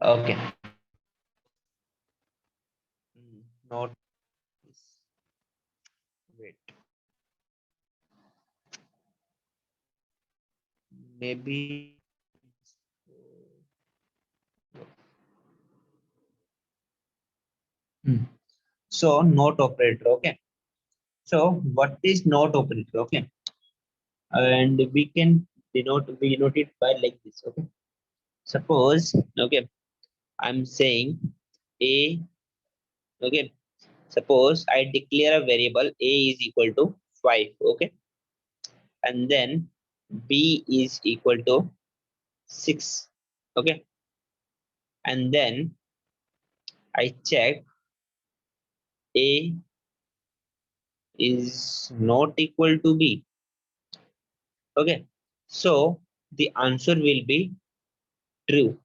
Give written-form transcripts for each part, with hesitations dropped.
Okay. Not wait. Maybe. Hmm. So not operator. Okay. So what is not operator? Okay. And we can denote it by like this. Okay. Suppose. Okay. I'm saying a. Okay. Suppose I declare a variable a is equal to 5. Okay. And then b is equal to 6. Okay. And then I check a is not equal to b. Okay. So the answer will be true.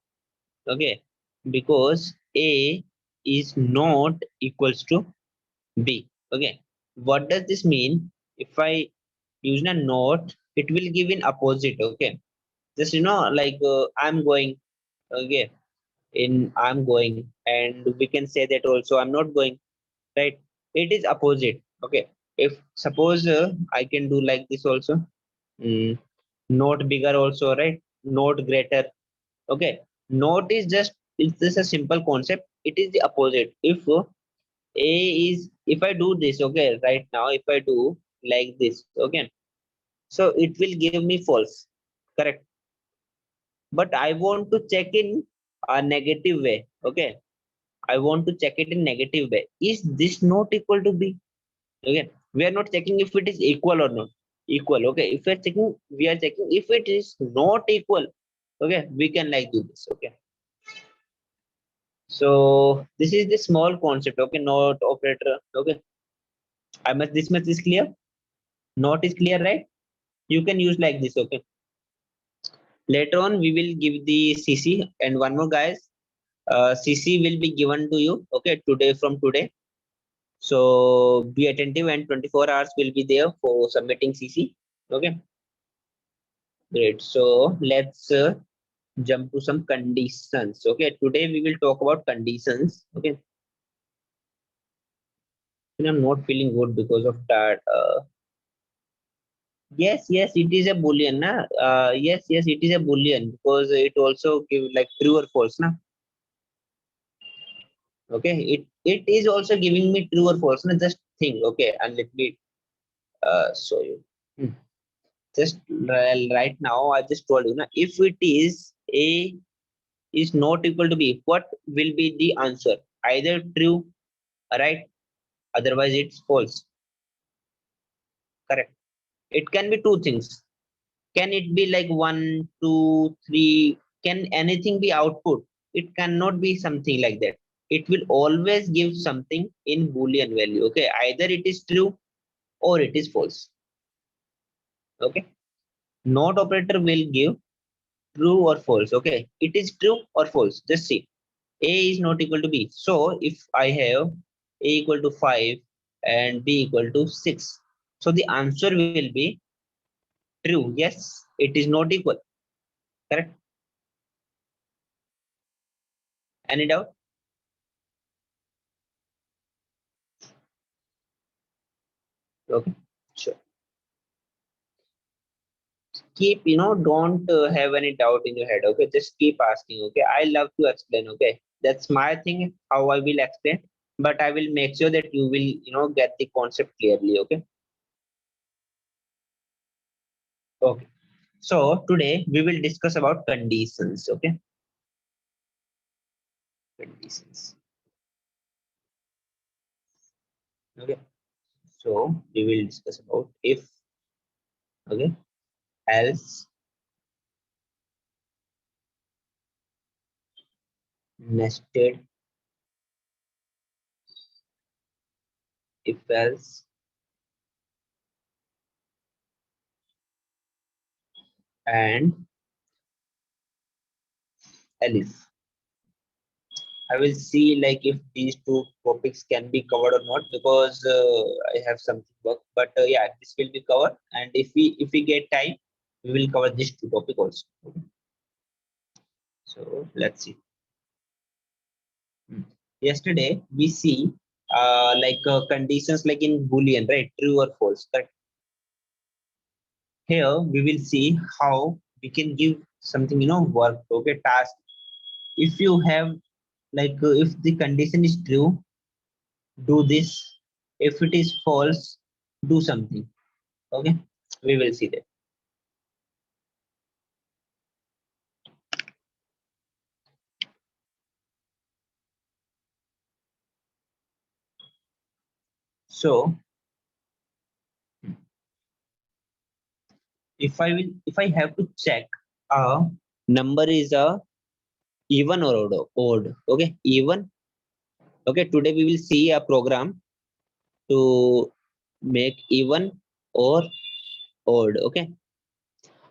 Okay. Because a is not equals to b. Okay. What does this mean? If I use a not, it will give in opposite. Okay. Just like I'm going. Okay. In I'm going, and we can say that also I'm not going. Right. It is opposite. Okay. If suppose I can do like this also. Mm, not bigger also, right? Not greater. Okay. Not is just, it's just a simple concept. It is the opposite. If a is, if I do this, okay, right now if I do like this, okay, so it will give me false. Correct. But I want to check in a negative way. Okay. I want to check it in negative way. Is this not equal to b? Okay. We are not checking if it is equal or not. Equal. Okay. If we are checking, we are checking if it is not equal. Okay. We can like do this. Okay. So this is the small concept. Okay. Not operator. Okay. I must, this much is clear. Not is clear, right? You can use like this. Okay. Later on, we will give the CC, and one more, guys. CC will be given to you. Okay. Today, from today. So be attentive, and 24 hours will be there for submitting CC. Okay. Great. So let's jump to some conditions. Okay. Today we will talk about conditions. Okay. And I'm not feeling good because of that. Yes, yes, it is a boolean. Na? Yes, yes, it is a boolean because it also give like true or false. Na? Okay. It is also giving me true or false. Na? Just think. Okay. And let me show you. Hmm. Just right now, I just told you. Na? If it is a is not equal to b, what will be the answer? Either true, right? Otherwise it's false. Correct. It can be two things. Can it be like 1, 2, 3? Can anything be output? It cannot be something like that. It will always give something in boolean value. Okay. Either it is true or it is false. Okay. Not operator will give true or false. Okay. It is true or false. Just see. A is not equal to b. So if I have a equal to 5 and b equal to 6, so the answer will be true. Yes, it is not equal. Correct. Any doubt? Okay, sure. Keep, don't have any doubt in your head. Okay, just keep asking. Okay, I love to explain. Okay, that's my thing, how I will explain, but I will make sure that you will, get the concept clearly. Okay. Okay. So today we will discuss about conditions. Okay. Conditions. Okay. So we will discuss about if, okay, else, nested, if else, and elif. I will see like if these two topics can be covered or not, because I have something work. But yeah, this will be covered, and if we get time, we will cover these two topic also. Okay. So let's see. yesterday we see conditions like in boolean, right? True or false, correct? Here we will see how we can give something, work, okay, task. If you have if the condition is true, do this. If it is false, do something. Okay, we will see that. So if I have to check a number is a even or odd, okay, even. Okay, today we will see a program to make even or odd. Okay,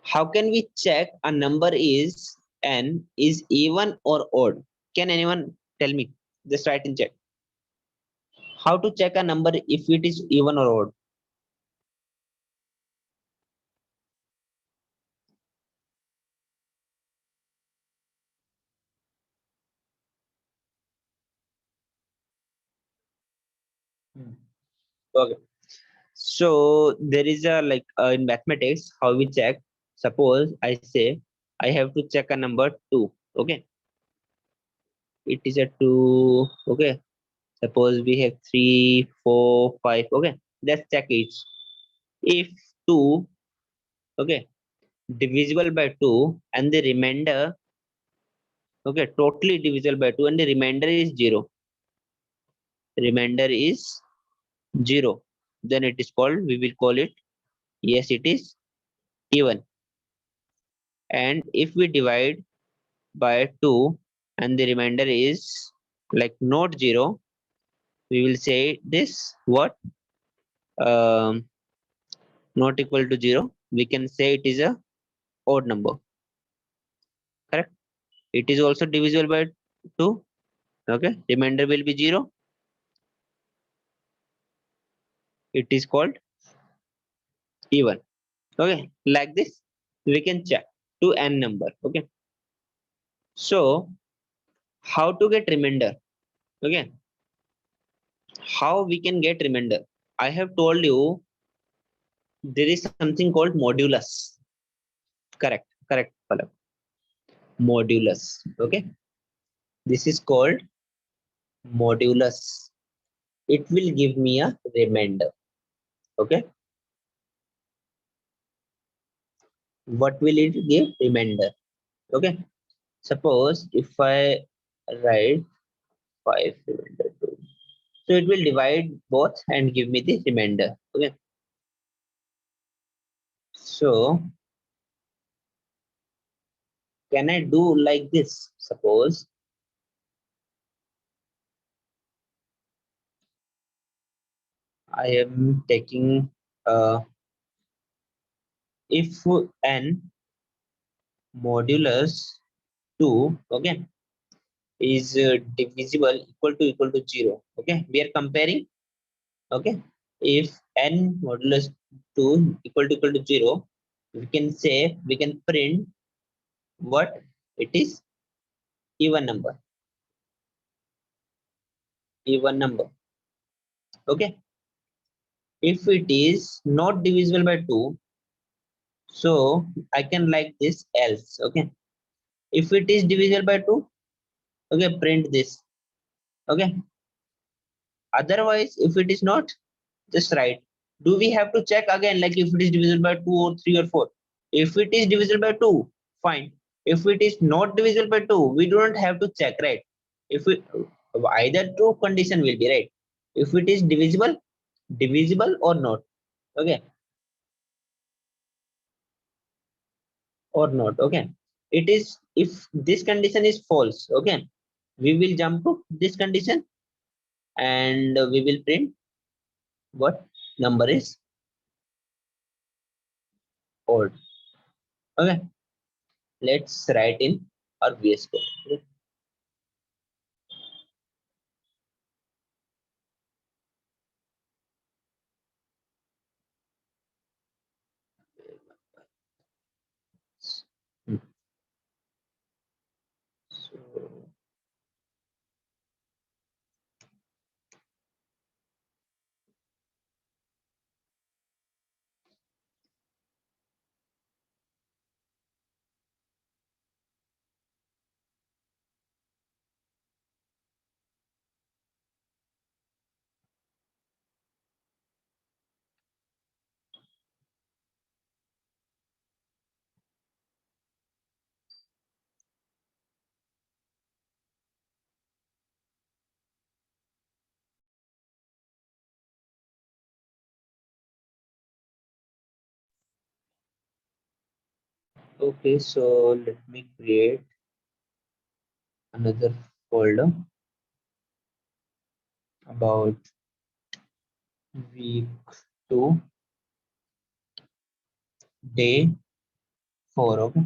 how can we check a number is n is even or odd? Can anyone tell me? Just write in chat. How to check a number if it is even or odd? Hmm. Okay, so there is a in mathematics how we check. Suppose I say I have to check a number 2. Okay, it is a 2. Okay, suppose we have 3, 4, 5. Okay, let's check each. If 2, okay, divisible by 2 and the remainder, okay, totally divisible by 2 and the remainder is 0. Remainder is 0. Then it is called, we will call it, yes, it is even. And if we divide by 2 and the remainder is not 0, we will say this what? Um, Not equal to 0. We can say it is a odd number. Correct? It is also divisible by 2. Okay, remainder will be 0. It is called even. Okay, like this we can check to n number. Okay, so how to get remainder? Okay, how we can get remainder? I have told you there is something called modulus. Correct, Palak. Modulus. Okay, this is called modulus. It will give me a remainder. Okay, what will it give? Remainder. Okay, suppose if I write 5 remainder 2, so it will divide both and give me the remainder. Okay, so can I do like this? Suppose I am taking if n modulus 2, okay, is divisible equal to 0. Okay, we are comparing. Okay, if n modulus 2 equal to 0, we can say, we can print what it is, even number. Even number. Okay, if it is not divisible by 2, so I can like this else. Okay, if it is divisible by 2, okay, print this. Okay, otherwise if it is not, just write. Do we have to check again if it is divisible by 2 or 3 or 4? If it is divisible by 2, fine. If it is not divisible by 2, we do not have to check, right? If it, either true condition will be right. If it is divisible or not. Okay, or not. Okay, it is, if this condition is false, okay, we will jump to this condition and we will print what number is odd. Okay, let's write in our VS Code. Okay. Hmm. So Okay, so let me create another folder about week 2 day 4. Okay,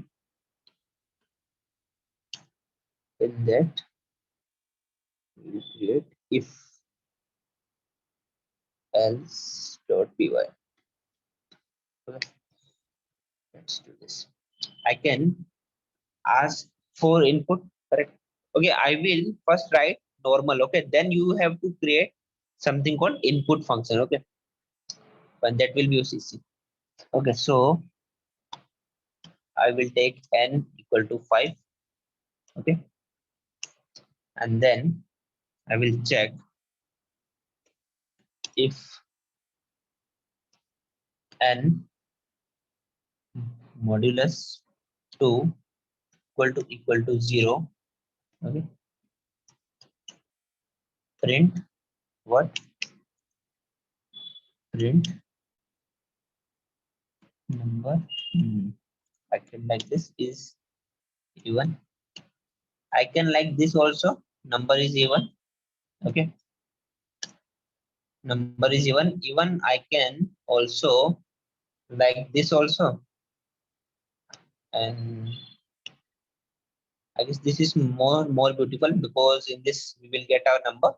in that we will create if else dot py. Okay, let's do this. I can ask for input, correct? Okay, I will first write normal. Okay, then you have to create something called input function. Okay, and that will be UCC. Okay, so I will take n equal to 5. Okay, and then I will check if n modulus 2 equal to 0. Okay, print what? Print number. I can like this is even. I can like this also. Number is even. Okay, number is even. Even I can also like this also, and I guess this is more beautiful because in this we will get our number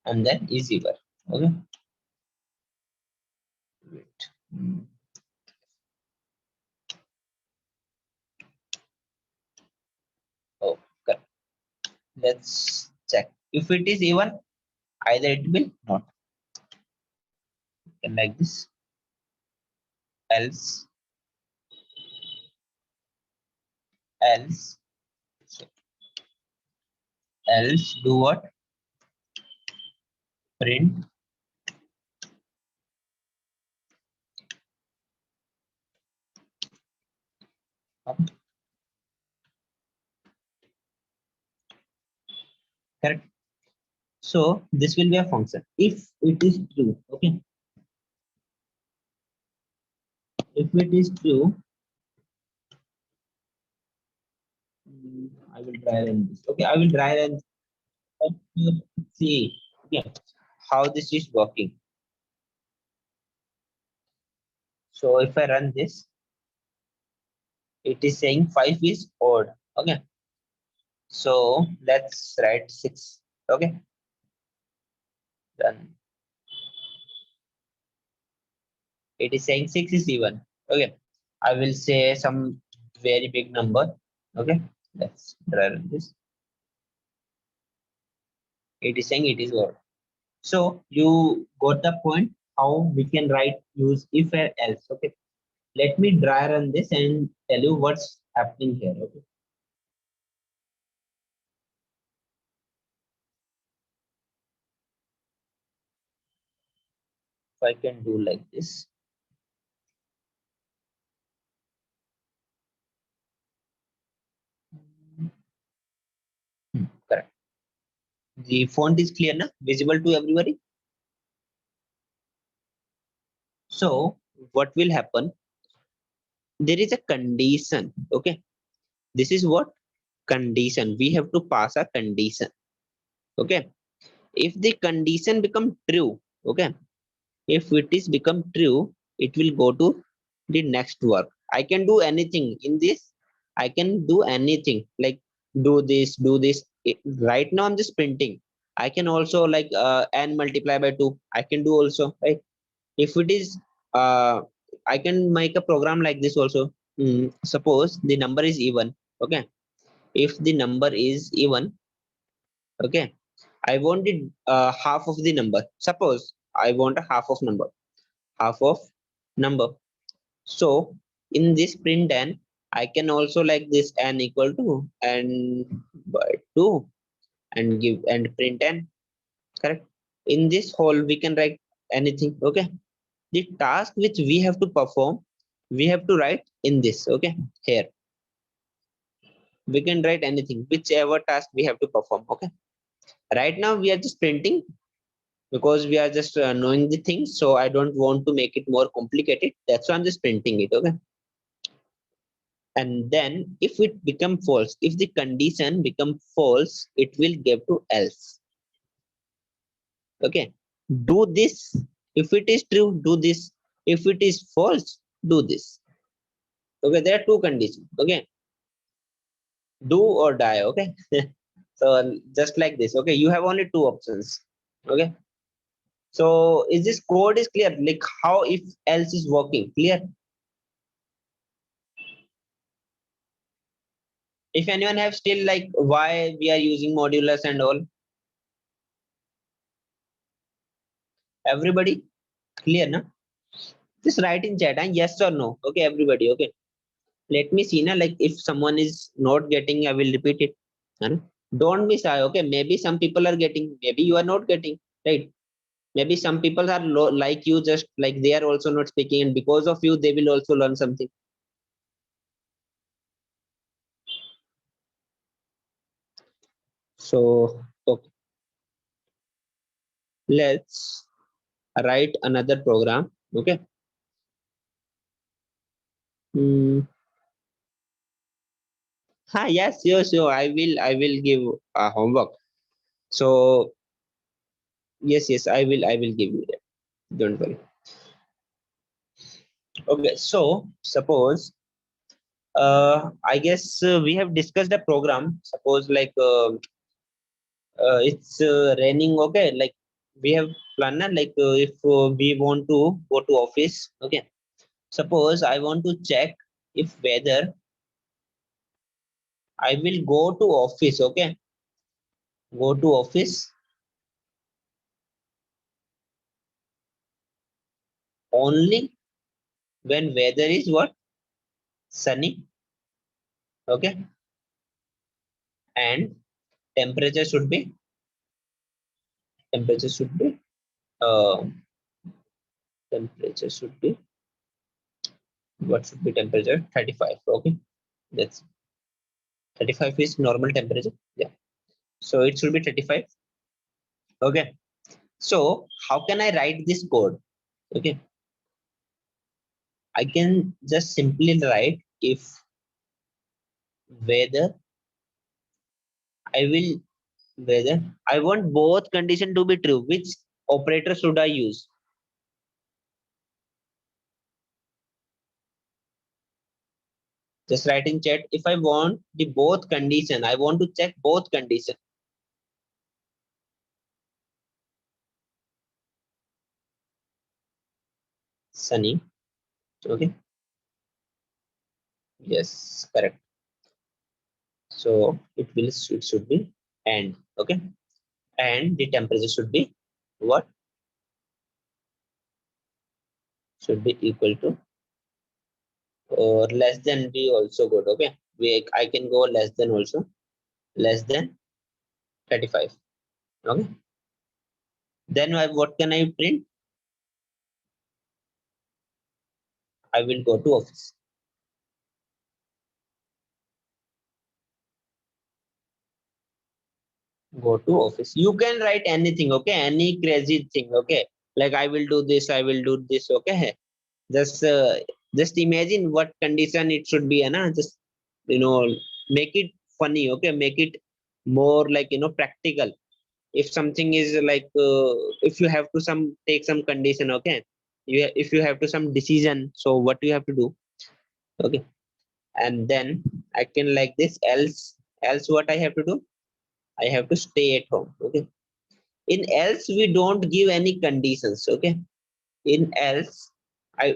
and then is even. Okay, wait. Oh, correct. Let's check if it is even. Either it will not, and like this, else else else do what? Print correct. So this will be a function if it is true. Okay, if it is true, I will try run this. Okay, I will try run see, okay, how this is working. So if I run this, it is saying 5 is odd. Okay, so let's write 6. Okay, then it is saying 6 is even. Okay, I will say some very big number. Okay, let's try run this. It is saying it is odd. So you got the point how we can write use if or else. Okay, let me dry run this and tell you what's happening here. Okay, so I can do like this. Correct. The font is clear now, visible to everybody. So what will happen? There is a condition. Okay, this is what condition. We have to pass a condition. Okay, if the condition become true. Okay, if it is become true, it will go to the next work. I can do anything in this. I can do anything like do this, do this. Right now I'm just printing. I can also like n multiply by 2. I can do also, right? If it is I can make a program like this also. Suppose the number is even. Okay, if the number is even, okay, I wanted half of the number. Suppose I want a half of number. So in this print n, I can also like this n equal to n by 2 and give and print n. Correct. In this whole we can write anything. Okay, the task which we have to perform, we have to write in this. Okay, here we can write anything, whichever task we have to perform. Okay, right now we are just printing because we are just knowing the things, so I don't want to make it more complicated. That's why I'm just printing it. Okay, And then if it become false, if the condition become false, it will give to else. Okay, do this. If it is true, do this. If it is false, do this. Okay, there are two conditions. Okay, do or die. Okay, so just like this. Okay, you have only two options. Okay, so is this code is clear? Like how if else is working? Clear? If anyone have still like why we are using modulus and all, everybody clear, na? Just write in chat and yes or no. Okay, everybody. Okay. Let me see, na. Like if someone is not getting, I will repeat it. Huh? Don't be shy. Okay. Maybe some people are getting. Maybe you are not getting. Right. Maybe some people are like you, just like they are also not speaking, and because of you, they will also learn something. So okay, let's write another program. Okay. Hmm. Yes, sure, sure. I will give homework. So yes, yes, I will give you that. Don't worry. Okay, so suppose I guess we have discussed a program. Suppose like it's raining. Okay, like we have planned like if we want to go to office. Okay, suppose I want to check if whether I will go to office. Okay, go to office only when weather is what, sunny. Okay, and temperature should be temperature should be uh, temperature should be what should be temperature 35. Okay, that's 35 is normal temperature. Yeah, so it should be 35. Okay, so how can I write this code? Okay, I can just simply write if whether I will whether I want both condition to be true, which operator should I use? Just write in chat if I want the both condition, I want to check both condition. Sunny. Okay, yes, correct. So it should be and. Okay, and the temperature should be what, should be equal to or less than be also good. Okay, I can go less than also, less than 35. Okay, then what can I print? I will go to office. Go to office, you can write anything. Okay, any crazy thing. Okay, like I will do this, I will do this. Okay, just just imagine what condition it should be, and just you know make it funny. Okay, make it more like practical. If something is like if you have to some take some condition. Okay, if you have to some decision, so what you have to do? Okay, and then I can like this, else what I have to do? I have to stay at home. Okay, in else we don't give any conditions. Okay, in else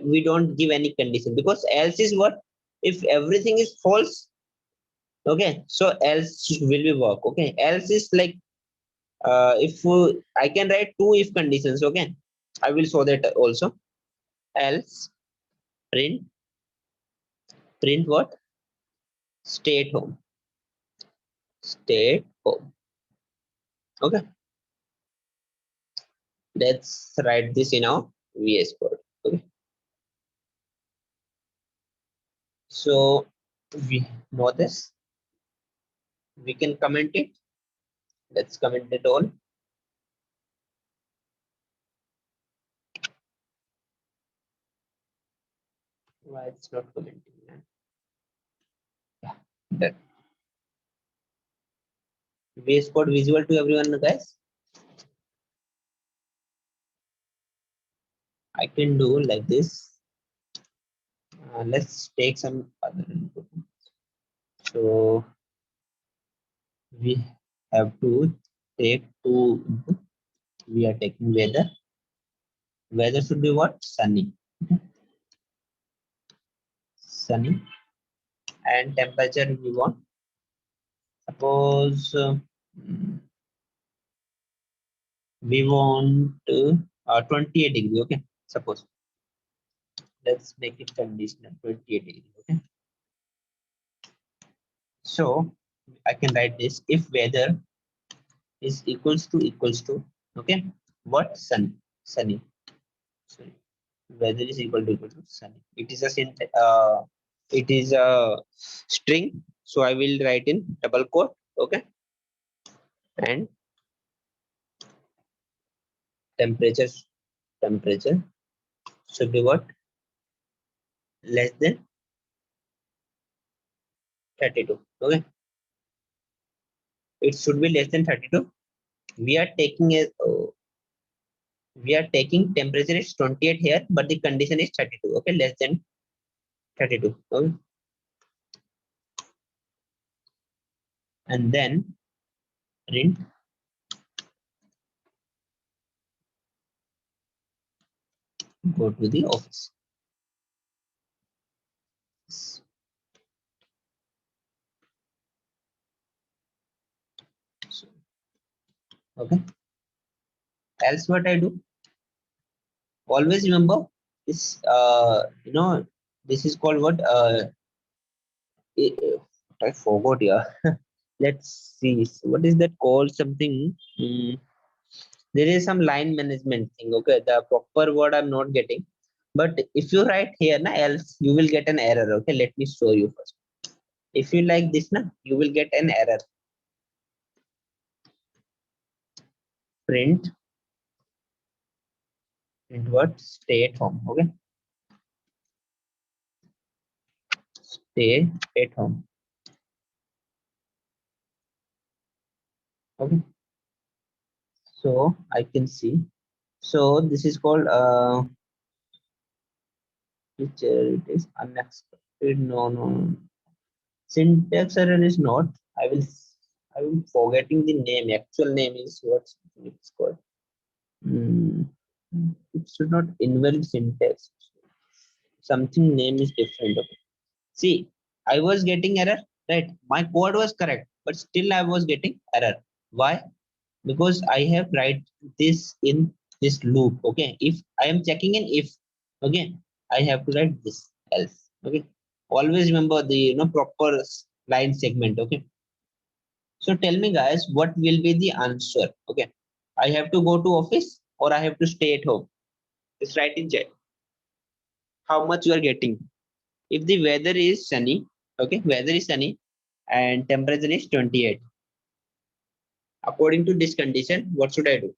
we don't give any condition, because else is what, if everything is false. Okay, so else will be work. Okay, else is like if I can write two if conditions. Okay, I will show that also. Else print what, stay at home, stay at home. Okay, let's write this in our VS Code. Okay, so we know this, we can comment it. Let's comment it all. Why it's not commenting, man? That base code visible to everyone, guys. I can do like this. Let's take some other input. So we have to take two input. We are taking weather. Weather should be what? Sunny. Okay. Sunny. And temperature we want. Suppose we want 28 degree. Okay. Suppose let's make it conditional 28 degree. Okay. So I can write this if weather is equals to okay what sunny. Sorry. Weather is equal to sunny. It is a it is a string, so I will write in double quote. Okay. And temperature temperature should be what? Less than 32. Okay. It should be less than 32. We are taking a we are taking temperature is 28 here, but the condition is 32. Okay, less than 32. Okay. And then print go to the office. So, okay. Else what I do? Always remember this. This is called what? I forgot. Yeah. Let's see. So what is that called? Something. There is some line management thing. Okay, the proper word I'm not getting. But if you write here, na, else you will get an error. Okay, let me show you first. If you like this, na, you will get an error. Print what? Stay at home. Okay, stay at home. Okay, so I can see. So this is called which it is unexpected. No. Syntax error is not. I will. I will forgetting the name. Actual name is what it's called. Hmm. It should not invalid syntax. Something name is different. Okay. See, I was getting error. Right. My code was correct, but still I was getting error. Why? Because I have write this in this loop. Okay. If I am checking in if, okay, I have to write this else. Okay. Always remember the proper line segment. Okay. So tell me guys, what will be the answer? Okay. I have to go to office or I have to stay at home. Just write in chat how much you are getting. If the weather is sunny, okay, weather is sunny and temperature is 28. According to this condition, what should I do?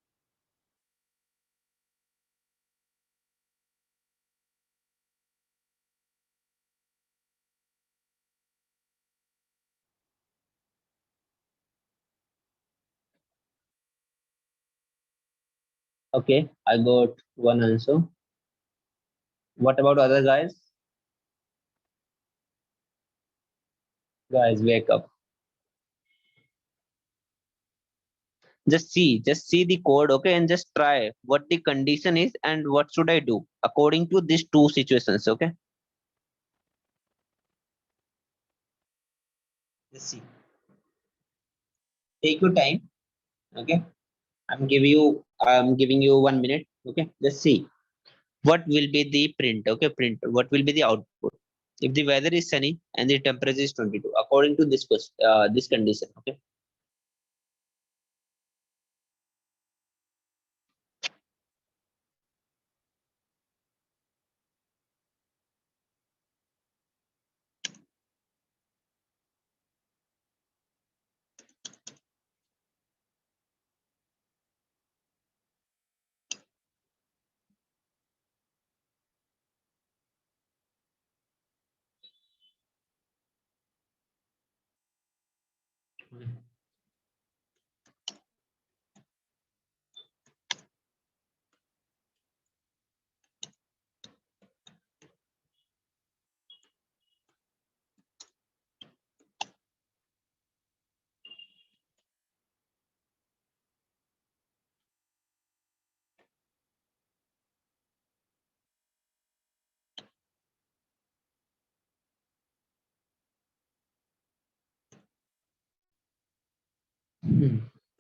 Okay, I got one answer. What about other guys? Guys, wake up. Just see the code, okay, and just try what the condition is and what should I do according to these two situations, okay? Just see. Take your time, okay? I'm giving you 1 minute, okay? Just see what will be the print, okay? Print. What will be the output if the weather is sunny and the temperature is 22 according to this condition, okay?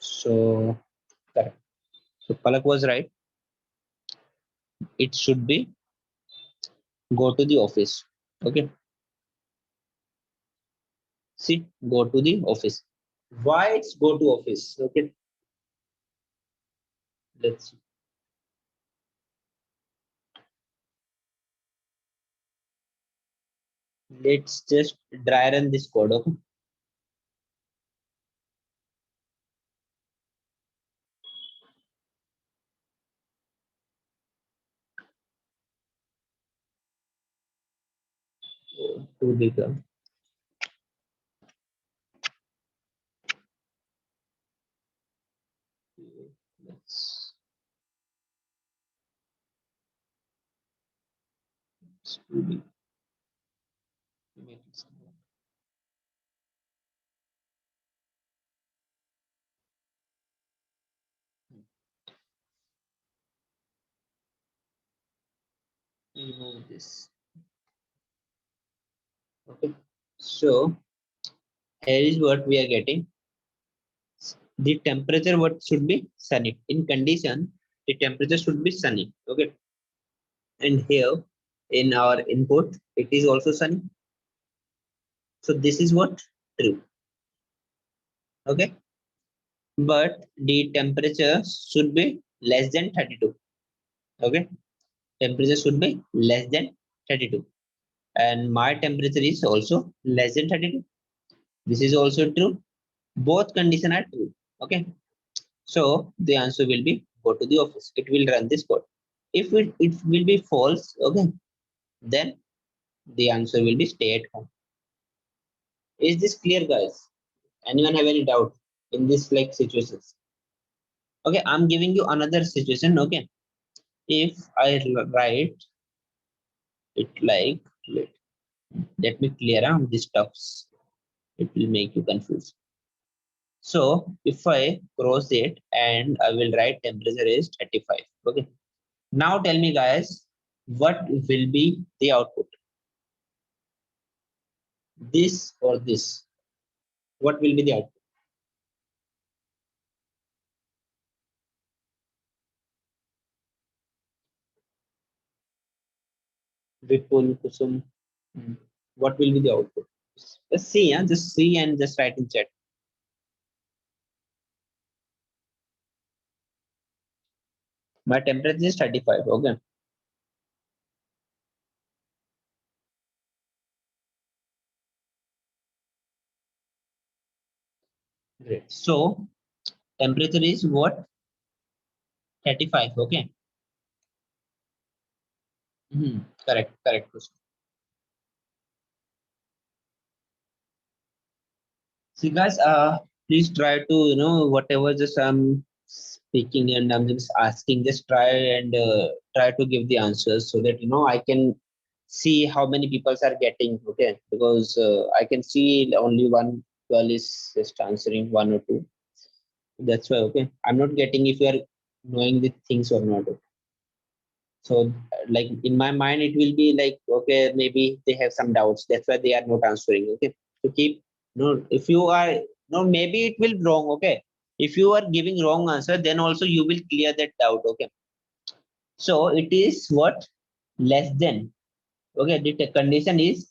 So correct. So Palak was right. It should be go to the office. Okay. See, go to the office. Why it's go to office? Okay. Let's let's just dry run this code. Okay. To become. Let's to be make it simple. Remove this. Okay. So here is what we are getting. The temperature what should be sunny. In condition, the temperature should be sunny. Okay. And here in our input, it is also sunny. So this is what true. Okay. But the temperature should be less than 32. Okay. Temperature should be less than 32. And my temperature is also less than 32. This is also true. Both condition are true. Okay. So the answer will be go to the office. It will run this code. If it will be false, okay, then the answer will be stay at home. Is this clear, guys? Anyone have any doubt in this like situations? Okay, I'm giving you another situation. Okay, if I write it like, wait, let me clear out these stuffs. It will make you confused. So if I cross it and I will write temperature is 35. Okay. Now tell me, guys, what will be the output? This or this? What will be the output? Vipul, Kusum. Hmm. What will be the output? Just see, yeah, just see and just write in chat. My temperature is 35. Okay. Great. So temperature is what? 35. Okay. Correct. Correct. Kusum. See, guys, please try to, whatever just I'm speaking and I'm just asking, just try and try to give the answers so that, I can see how many people are getting, okay? Because I can see only one girl is just answering one or two. That's why, okay? I'm not getting if you are knowing the things or not. Okay? So, like in my mind, it will be like, okay, maybe they have some doubts. That's why they are not answering. Okay, to keep no. If you are no, maybe it will wrong. Okay, if you are giving wrong answer, then also you will clear that doubt. Okay, so it is what less than. Okay, the condition is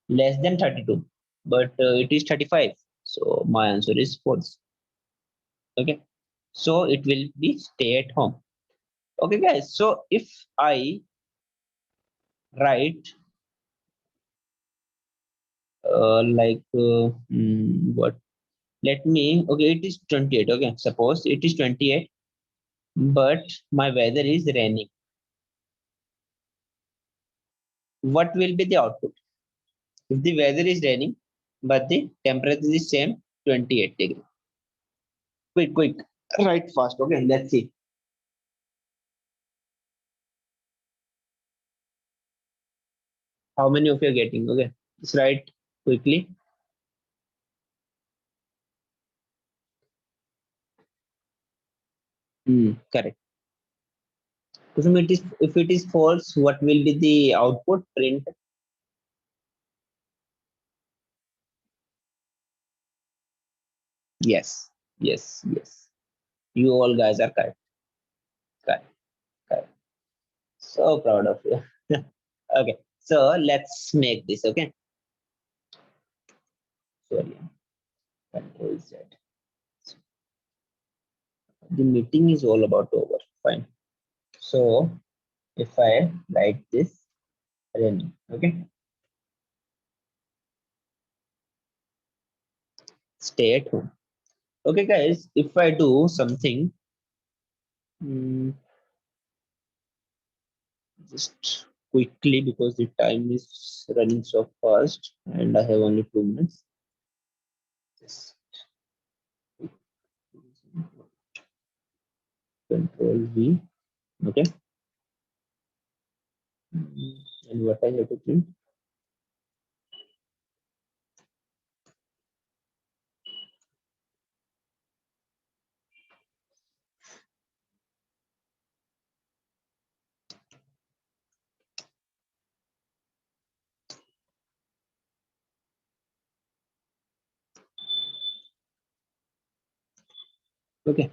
less than 32, but it is 35. So my answer is false. Okay, so it will be stay at home. Okay, guys. So if I write what let me okay it is 28. Okay, suppose it is 28 but my weather is raining. What will be the output if the weather is raining but the temperature is same? 28 degree. Quick, write fast. Okay, let's see. How many of you are getting? Okay, just write quickly. Correct. So if it is false, what will be the output print? Yes, yes. You all guys are correct. Correct, correct. So proud of you. Okay, so let's make this. Okay, sorry. Control Z. The meeting is all about over. Fine. So if I write this running, okay, stay at home. Okay, guys, if I do something, mm, just quickly because the time is running so fast and I have only 2 minutes. Just Control V. Okay. And what I have to print? Okay.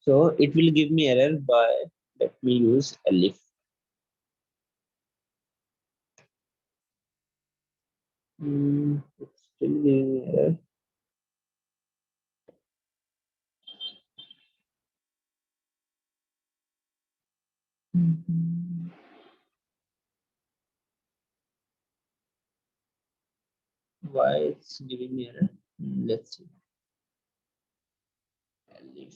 So it will give me error by, let me use elif. It's still giving me error. Why it's giving me error? Let's see. Elif.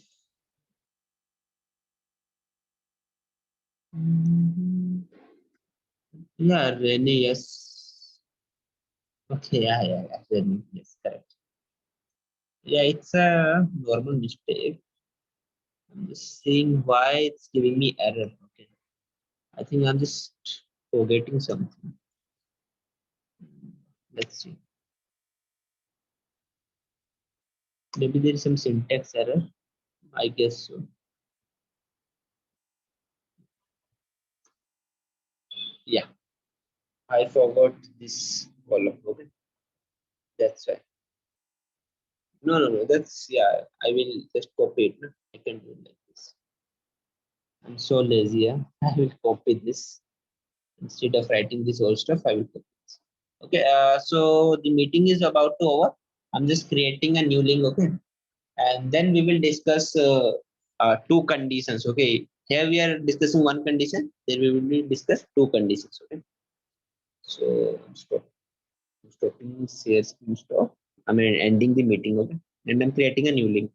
Yeah, Rene, yes. Okay, yeah. Rene, yes, correct. Yeah, it's a normal mistake. I'm just seeing why it's giving me error. Okay. I think I'm just forgetting something. Let's see. Maybe there is some syntax error. I guess so. Yeah, I forgot this column. Okay, that's why. No. That's yeah. I will just copy it. No? I can do it like this. I'm so lazy. Yeah? I will copy this instead of writing this whole stuff. I will copy this. Okay. So the meeting is about to over. I'm just creating a new link. Okay, and then we will discuss two conditions. Okay, here we are discussing one condition. Then we will discuss two conditions. Okay. So stopping share screen stop. I mean ending the meeting. Okay, and I'm creating a new link.